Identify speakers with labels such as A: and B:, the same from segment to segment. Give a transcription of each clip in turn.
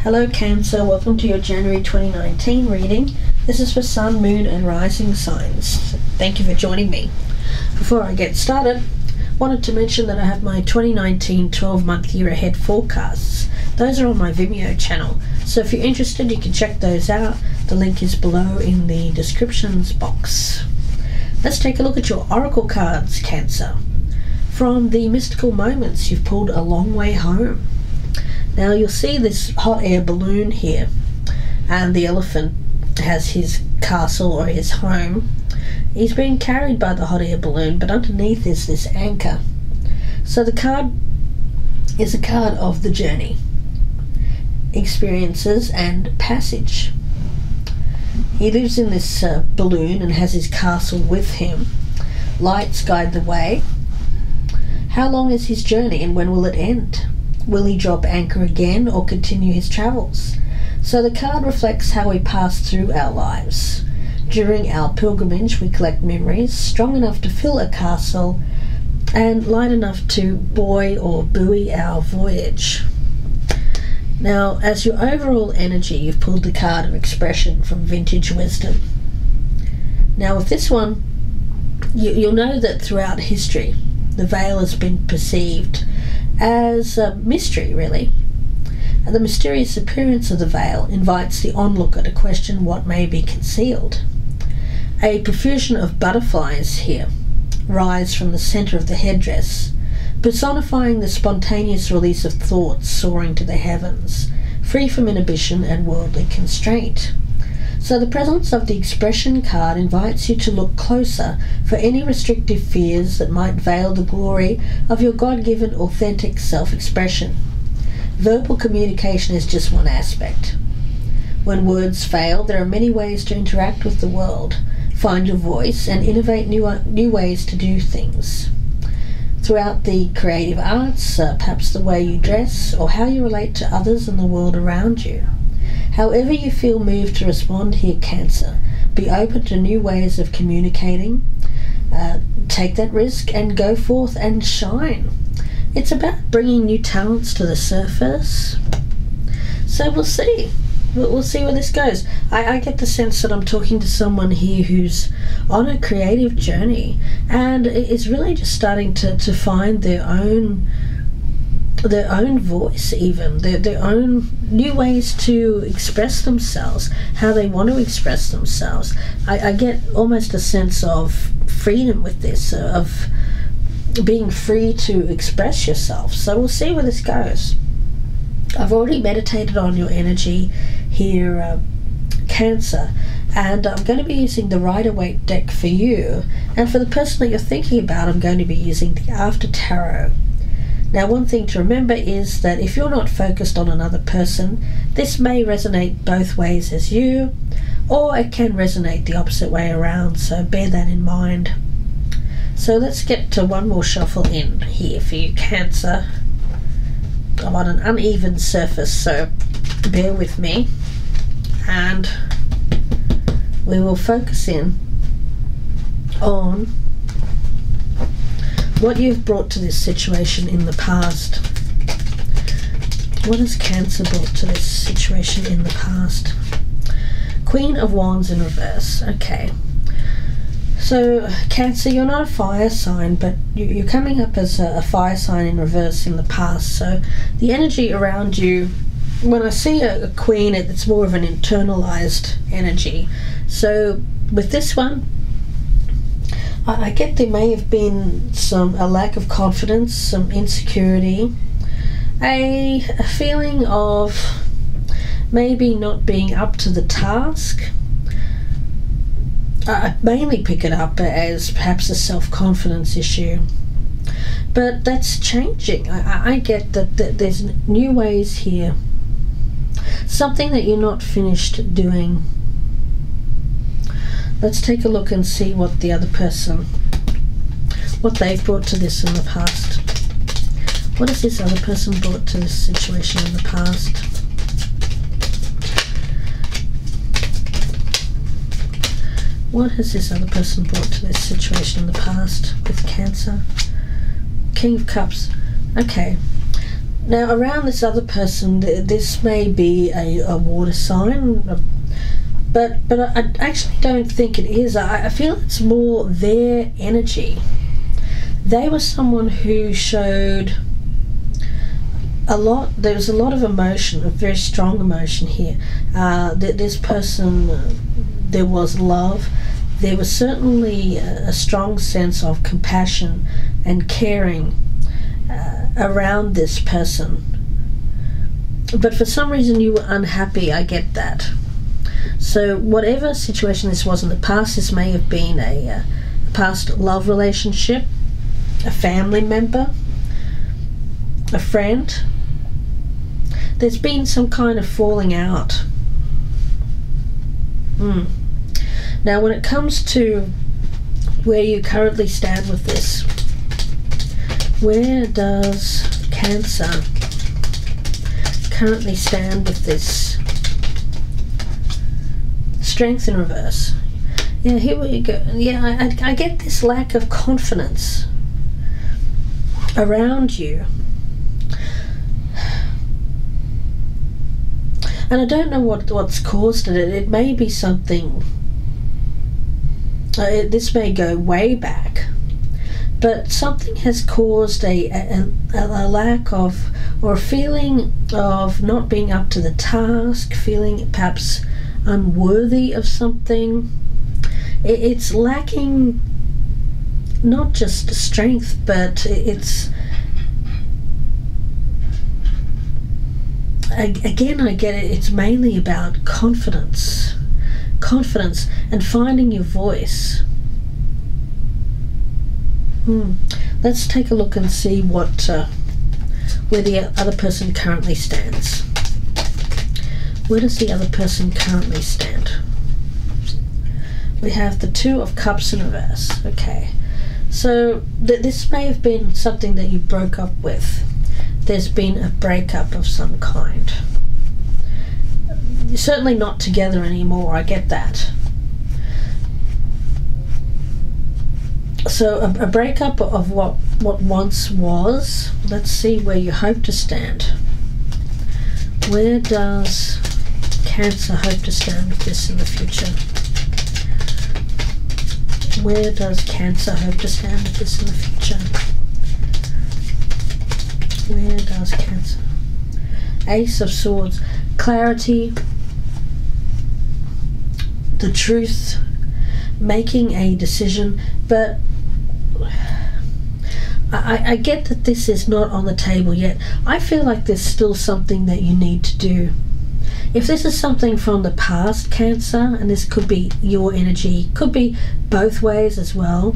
A: Hello Cancer, welcome to your January 2019 reading. This is for Sun, Moon and Rising signs. Thank you for joining me. Before I get started, wanted to mention that I have my 2019 12-month year ahead forecasts. Those are on my Vimeo channel, so if you're interested you can check those out. The link is below in the descriptions box. Let's take a look at your oracle cards, Cancer. From the mystical moments, you've pulled a long way home. Now you'll see this hot air balloon here, and the elephant has his castle or his home. He's being carried by the hot air balloon, but underneath is this anchor. So the card is a card of the journey, experiences and passage. He lives in this balloon and has his castle with him. Lights guide the way. How long is his journey and when will it end? Will he drop anchor again or continue his travels? So the card reflects how we pass through our lives. During our pilgrimage we collect memories strong enough to fill a castle and light enough to buoy or buoy our voyage. Now, as your overall energy, you've pulled the card of expression from Vintage Wisdom. Now with this one, you'll know that throughout history the veil has been perceived as a mystery, really. And the mysterious appearance of the veil invites the onlooker to question what may be concealed. A profusion of butterflies here rise from the center of the headdress, personifying the spontaneous release of thoughts soaring to the heavens, free from inhibition and worldly constraint. So the presence of the expression card invites you to look closer for any restrictive fears that might veil the glory of your God-given authentic self-expression. Verbal communication is just one aspect. When words fail, there are many ways to interact with the world, find your voice and innovate new ways to do things. Throughout the creative arts, perhaps the way you dress or how you relate to others and the world around you. However you feel moved to respond here, Cancer, be open to new ways of communicating. Take that risk and go forth and shine. It's about bringing new talents to the surface. So we'll see. We'll see where this goes. I get the sense that I'm talking to someone here who's on a creative journey and is really just starting to find their own voice, even their own new ways to express themselves, how they want to express themselves. I get almost a sense of freedom with this, of being free to express yourself. So we'll see where this goes. I've already meditated on your energy here, Cancer, and I'm going to be using the Rider-Waite deck for you, and for the person that you're thinking about I'm going to be using the After Tarot. Now, one thing to remember is that if you're not focused on another person, this may resonate both ways as you, or it can resonate the opposite way around, so bear that in mind. So let's get to one more shuffle in here for you, Cancer. I'm on an uneven surface, so bear with me, and we will focus in on what you've brought to this situation in the past. What has Cancer brought to this situation in the past? Queen of Wands in reverse. Okay. So, Cancer, you're not a fire sign, but you're coming up as a fire sign in reverse in the past. So, the energy around you, when I see a queen, it's more of an internalized energy. So, with this one, I get there may have been a lack of confidence, some insecurity, a feeling of maybe not being up to the task. I mainly pick it up as perhaps a self-confidence issue, but that's changing. I get that there's new ways here, something that you're not finished doing. Let's take a look and see what the other person, what they've brought to this in the past. What has this other person brought to this situation in the past? What has this other person brought to this situation in the past with Cancer? King of Cups. Okay. Now, around this other person, this may be a water sign, but I actually don't think it is. I feel it's more their energy. They were someone who showed a lot. There was a lot of emotion, a very strong emotion here. This person, there was love. There was certainly a strong sense of compassion and caring around this person. But for some reason you were unhappy, I get that. So whatever situation this was in the past, this may have been a past love relationship, a family member, a friend. There's been some kind of falling out. Now, when it comes to where you currently stand with this, where does Cancer currently stand with this? Strength in reverse. Yeah, here we go. Yeah, I get this lack of confidence around you. And I don't know what's caused it. It may be something... this may go way back. But something has caused a lack of, or a feeling of not being up to the task, feeling perhaps unworthy of something. It's lacking not just strength, but it's... Again, I get it. It's mainly about confidence and finding your voice. Let's take a look and see where the other person currently stands. Where does the other person currently stand? We have the Two of Cups in reverse. Okay, so this may have been something that you broke up with. There's been a breakup of some kind. You're certainly not together anymore, I get that. So a breakup of what once was. Let's see where you hope to stand. Where does Cancer hope to stand with this in the future? Where does Cancer hope to stand with this in the future? Where does Cancer? Ace of Swords. Clarity, the truth, making a decision, but I get that this is not on the table yet. I feel like there's still something that you need to do. If this is something from the past, Cancer, and this could be your energy, could be both ways as well,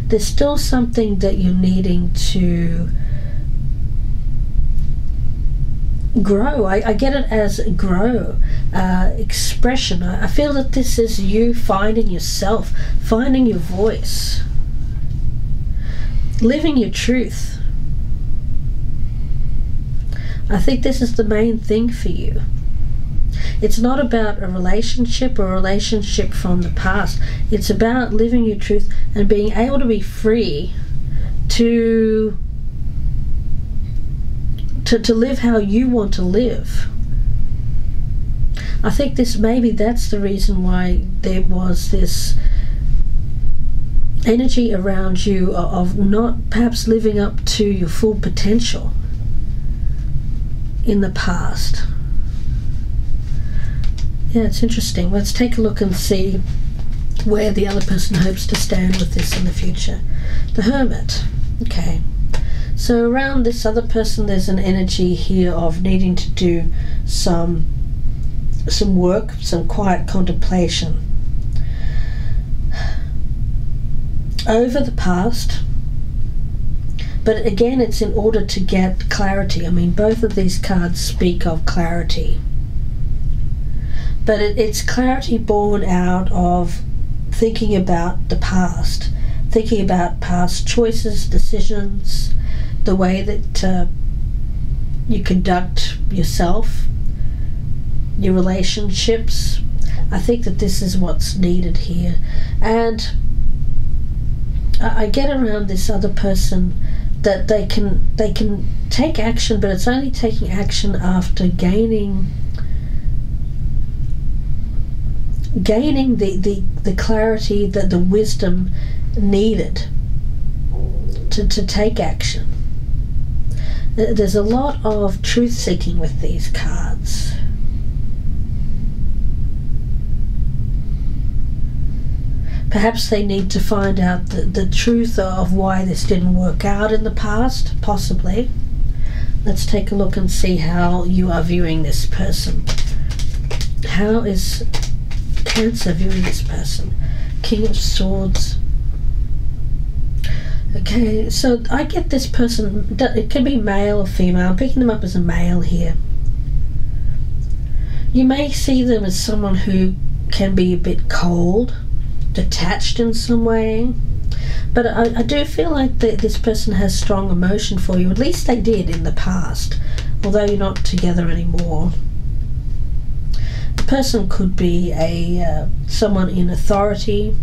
A: there's still something that you're needing to grow. I get it as grow, expression. I feel that this is you finding yourself, finding your voice, living your truth. I think this is the main thing for you. It's not about a relationship or a relationship from the past. It's about living your truth and being able to be free to live how you want to live. I think that's the reason why there was this energy around you of not perhaps living up to your full potential in the past. Yeah, it's interesting. Let's take a look and see where the other person hopes to stand with this in the future. The Hermit. Okay. So around this other person, there's an energy here of needing to do some work, some quiet contemplation over the past. But again, it's in order to get clarity. I mean, both of these cards speak of clarity. But it's clarity born out of thinking about the past, thinking about past choices, decisions, the way that you conduct yourself, your relationships. I think that this is what's needed here. And I get around this other person that they can take action, but it's only taking action after gaining the clarity, the wisdom needed to take action. There's a lot of truth seeking with these cards. Perhaps they need to find out the truth of why this didn't work out in the past, possibly. Let's take a look and see how you are viewing this person. How is Cancer viewing this person? King of Swords. Okay, so I get this person, it can be male or female. I'm picking them up as a male here. You may see them as someone who can be a bit cold, detached in some way, but I do feel like this person has strong emotion for you. At least they did in the past, although you're not together anymore. The person could be someone in authority.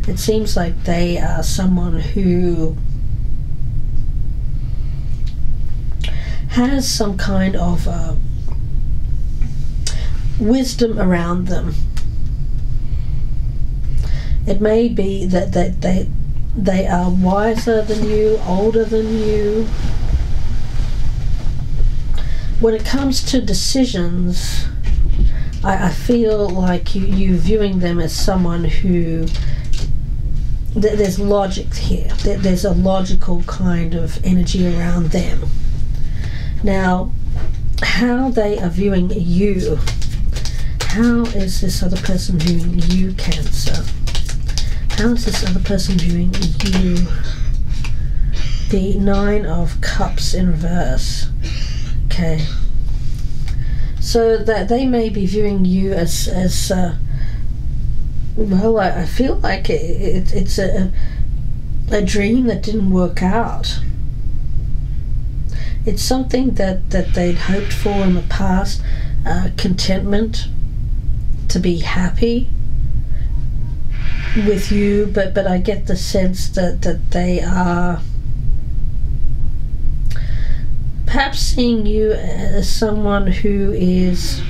A: It seems like they are someone who has some kind of wisdom around them. It may be that they are wiser than you, older than you. When it comes to decisions, I feel like you viewing them as someone who, there's logic here. There's a logical kind of energy around them. Now, how they are viewing you. How is this other person viewing you, Cancer? How is this other person viewing you? The Nine of Cups in reverse. Okay. So that they may be viewing you as well, I feel like it's a dream that didn't work out. It's something that they'd hoped for in the past, contentment, to be happy with you, but I get the sense that they are perhaps seeing you as someone who is,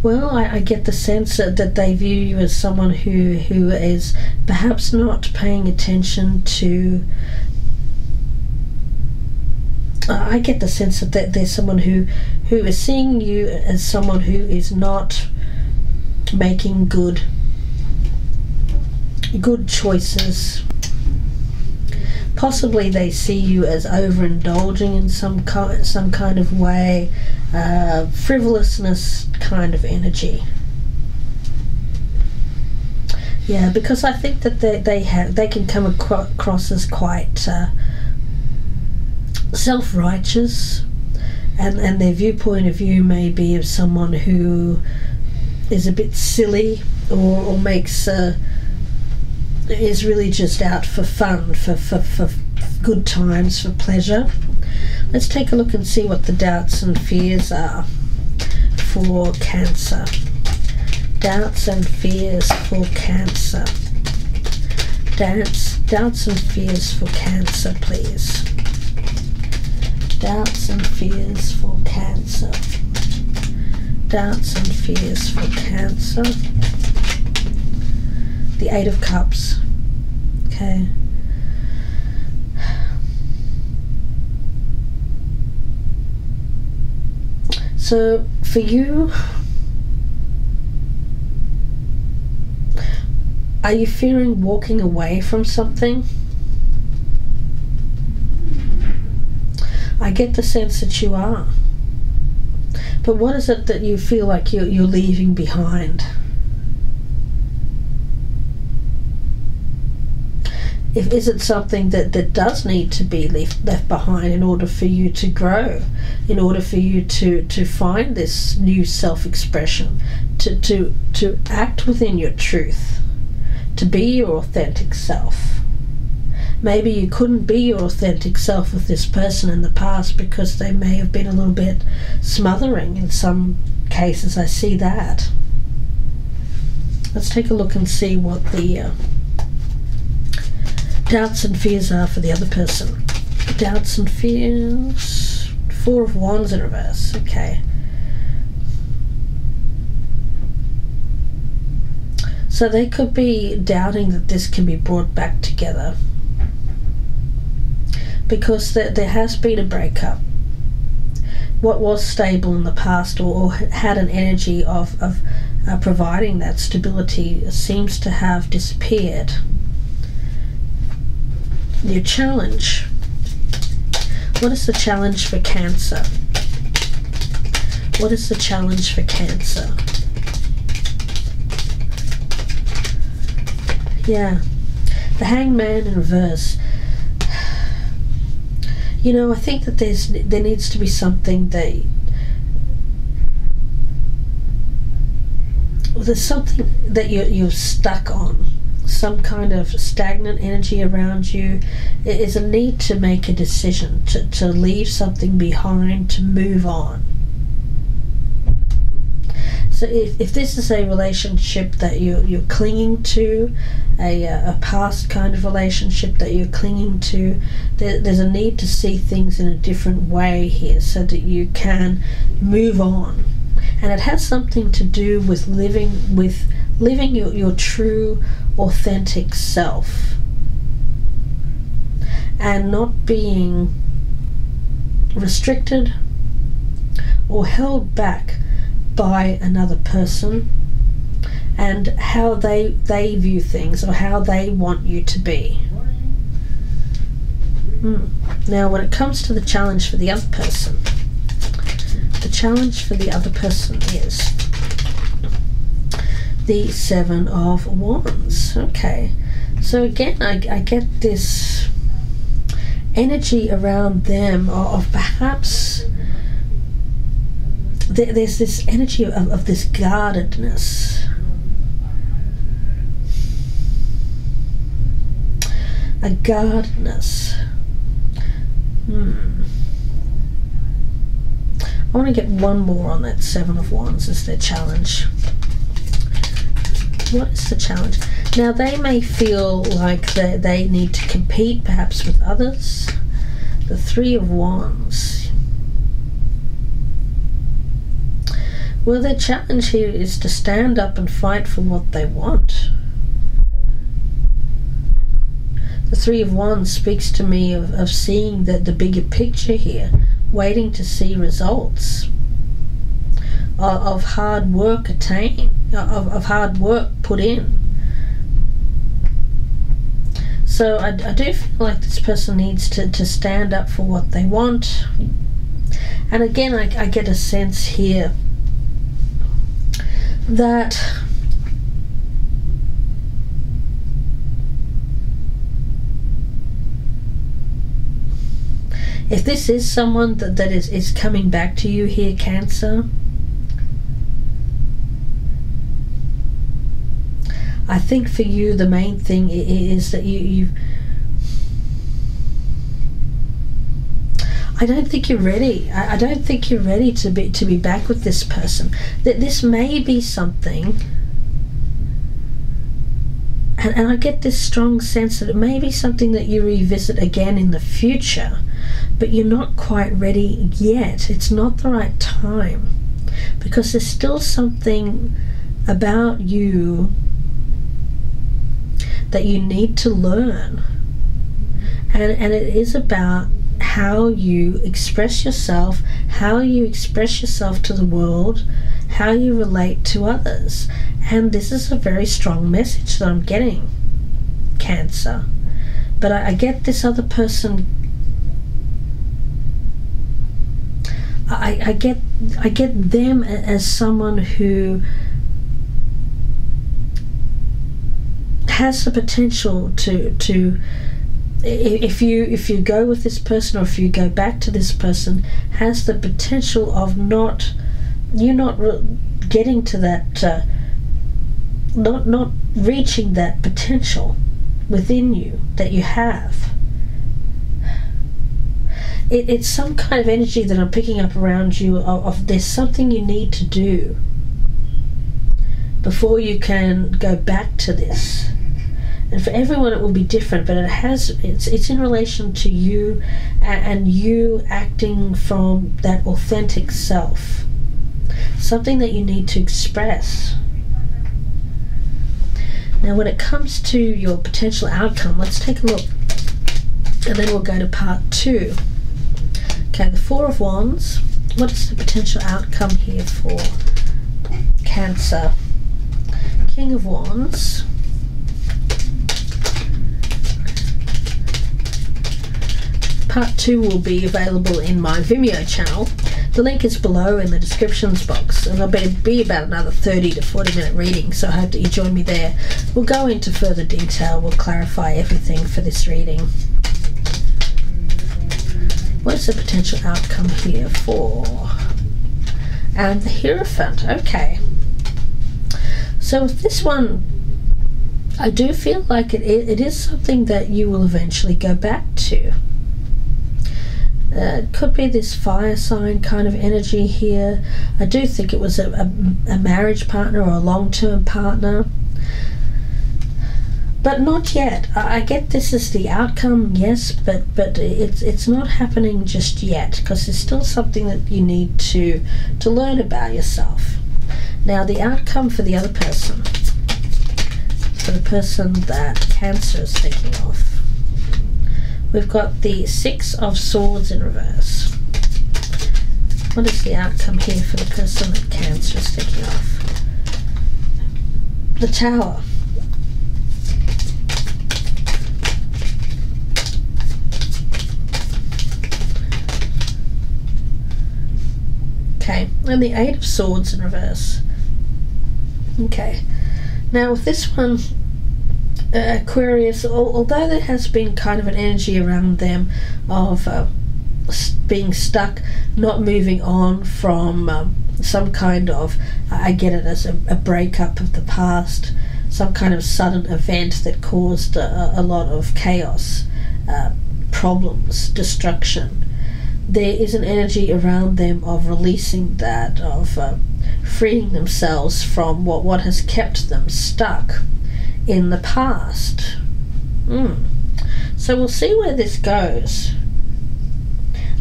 A: well, I get the sense that they view you as someone who is perhaps not paying attention to, I get the sense that there's someone who is seeing you as someone who is not making good choices. Possibly they see you as overindulging in some kind of way, frivolousness kind of energy. Yeah, because I think that they can come across as quite self-righteous, and their viewpoint of you may be of someone who is a bit silly or makes is really just out for fun, for good times, for pleasure. Let's take a look and see what the doubts and fears are for Cancer. Doubts and fears for Cancer. Doubts and fears for Cancer, please. Doubts and fears for Cancer. Doubts and fears for Cancer. The Eight of Cups. Okay. So for you, are you fearing walking away from something? I get the sense that you are. But what is it that you feel like you're leaving behind? Is it something that does need to be left behind in order for you to grow, in order for you to find this new self-expression, to act within your truth, to be your authentic self? Maybe you couldn't be your authentic self with this person in the past because they may have been a little bit smothering in some cases. I see that. Let's take a look and see what the doubts and fears are for the other person. Doubts and fears. 4 of Wands in reverse. Okay. So they could be doubting that this can be brought back together, because there has been a breakup. What was stable in the past, or had an energy of providing that stability, seems to have disappeared. Your challenge. What is the challenge for Cancer? What is the challenge for Cancer? Yeah, the Hangman in reverse. You know, I think that there needs to be something that there's something that you're stuck on, some kind of stagnant energy around you. It is a need to make a decision, to leave something behind, to move on. So if this is a relationship that you're clinging to, a past kind of relationship that you're clinging to, there's a need to see things in a different way here so that you can move on. And it has something to do with living your true, authentic self, and not being restricted or held back by another person and how they view things or how they want you to be. Now, when it comes to the challenge for the other person, the challenge for the other person is the 7 of Wands. Okay, so again, I get this energy around them of perhaps there's this energy of this guardedness. A guardedness. I want to get one more on that 7 of Wands as their challenge. What is the challenge? Now, they may feel like they need to compete perhaps with others. The 3 of Wands. Well, their challenge here is to stand up and fight for what they want. The 3 of Wands speaks to me of seeing the bigger picture here, waiting to see results of hard work attained, of hard work put in. So I do feel like this person needs to stand up for what they want. And again, I get a sense here that if this is someone that is coming back to you here, Cancer, I think for you the main thing is that you I don't think you're ready. I don't think you're ready to be back with this person. That this may be something, and I get this strong sense that it may be something that you revisit again in the future, but you're not quite ready yet. It's not the right time, because there's still something about you that you need to learn, and it is about how you express yourself, how you express yourself to the world, how you relate to others. And this is a very strong message that I'm getting, Cancer. But I get this other person, I get them as someone who has the potential to if you go with this person, or if you go back to this person, has the potential of not getting to that, not reaching that potential within you that you have. It's some kind of energy that I'm picking up around you of there's something you need to do before you can go back to this. And for everyone it will be different, but it's in relation to you and you acting from that authentic self. Something that you need to express. Now when it comes to your potential outcome, let's take a look. And then we'll go to part 2. Okay, the Four of Wands. What is the potential outcome here for Cancer? King of Wands. Part 2 will be available in my Vimeo channel. The link is below in the descriptions box, and there'll be about another 30 to 40 minute reading, so I hope that you join me there. We'll go into further detail, we'll clarify everything for this reading. What is the potential outcome here for? And the Hierophant. Okay. So with this one, I do feel like it is something that you will eventually go back to. It could be this fire sign kind of energy here. I do think it was a marriage partner or a long-term partner. But not yet. I get this is the outcome, yes, but it's not happening just yet, because there's still something that you need to learn about yourself. Now the outcome for the other person, for the person that Cancer is thinking of, we've got the Six of Swords in reverse. What is the outcome here for the person that Cancer is thinking of? The Tower. Okay, and the Eight of Swords in reverse. Okay, now with this one, Aquarius, although there has been kind of an energy around them of being stuck, not moving on from some kind of, I get it as a breakup of the past, some kind of sudden event that caused a lot of chaos, problems, destruction. There is an energy around them of releasing that, of freeing themselves from what has kept them stuck in the past. So we'll see where this goes.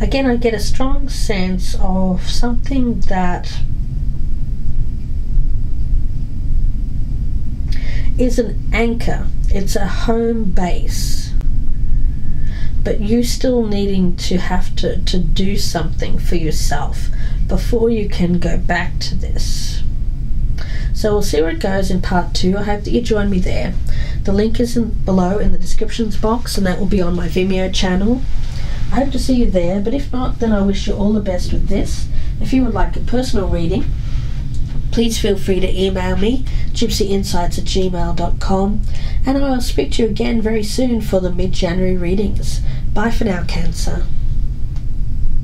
A: Again, I get a strong sense of something that is an anchor. It's a home base. But you still needing to have to do something for yourself before you can go back to this. So we'll see where it goes in part 2. I hope that you join me there. The link is below in the descriptions box, and that will be on my Vimeo channel. I hope to see you there, but if not, then I wish you all the best with this. If you would like a personal reading, please feel free to email me, gypsyinsights@gmail.com, and I will speak to you again very soon for the mid-January readings. Bye for now, Cancer.